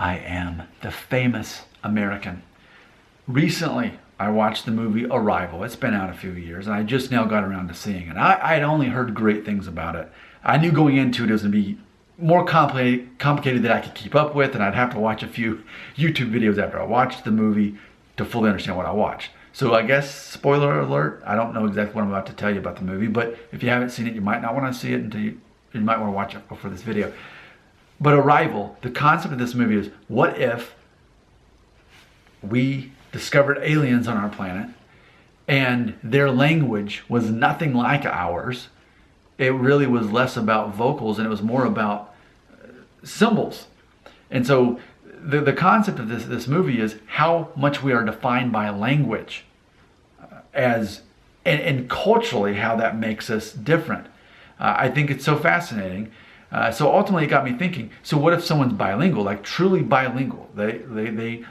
I am the famous American. Recently, I watched the movie Arrival. It's been out a few years, and I just now got around to seeing it. I'd only heard great things about it. I knew going into it was going to be more complicated than I could keep up with, and I'd have to watch a few YouTube videos after I watched the movie to fully understand what I watched. So I guess, spoiler alert, I don't know exactly what I'm about to tell you about the movie, but if you haven't seen it, you might not want to see it until you might want to watch it before this video. But Arrival, the concept of this movie is, what if we discovered aliens on our planet and their language was nothing like ours? It really was less about vocals and it was more about symbols. And so the concept of this movie is how much we are defined by language and culturally how that makes us different. I think it's so fascinating. So ultimately it got me thinking, so what if someone's bilingual, like truly bilingual? They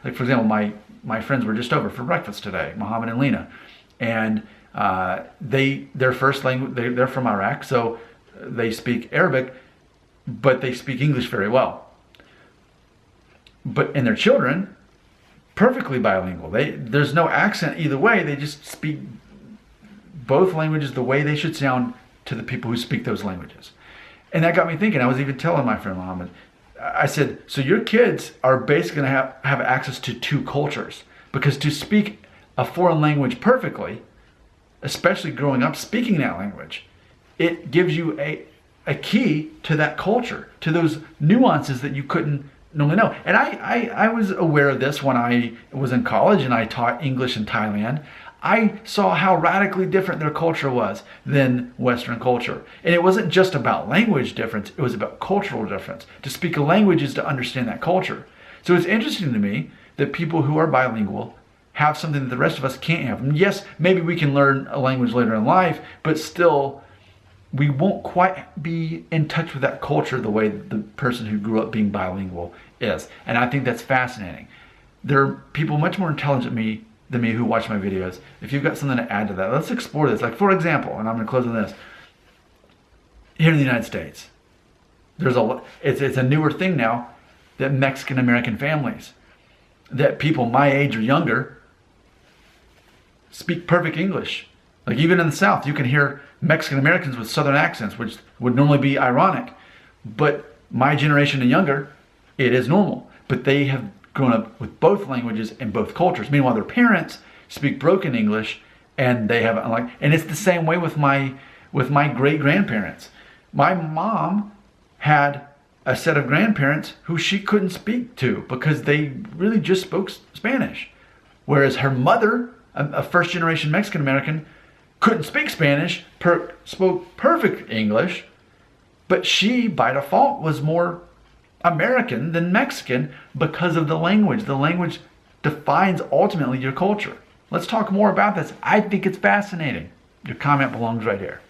like, for example, my friends were just over for breakfast today, Mohammed and Lena, and their first language, they're from Iraq, so they speak Arabic, but they speak English very well. And their children, perfectly bilingual. There's no accent either way, they just speak both languages the way they should sound to the people who speak those languages. And that got me thinking. I was even telling my friend Mohammed, I said, so your kids are basically going to have access to two cultures, because to speak a foreign language perfectly, especially growing up speaking that language, it gives you a key to that culture, to those nuances that you couldn't normally know. And I was aware of this when I was in college and I taught English in Thailand. I saw how radically different their culture was than Western culture. And it wasn't just about language difference, it was about cultural difference. To speak a language is to understand that culture. So it's interesting to me that people who are bilingual have something that the rest of us can't have. And yes, maybe we can learn a language later in life, but still, we won't quite be in touch with that culture the way the person who grew up being bilingual is. And I think that's fascinating. There are people much more intelligent than me who watch my videos. If you've got something to add to that, let's explore this. Like, for example, and I'm going to close on this. Here in the United States, it's a newer thing now that Mexican American families, that people my age or younger, speak perfect English. Like, even in the South, you can hear Mexican Americans with Southern accents, which would normally be ironic. But my generation and younger, it is normal. But they have grown up with both languages and both cultures. Meanwhile, their parents speak broken English, and they have and it's the same way with my great grandparents. My mom had a set of grandparents who she couldn't speak to because they really just spoke Spanish, whereas her mother, a first generation Mexican American, couldn't speak Spanish, spoke perfect English, but she by default was more American than Mexican because of the language. The language defines ultimately your culture. Let's talk more about this. I think it's fascinating. Your comment belongs right here.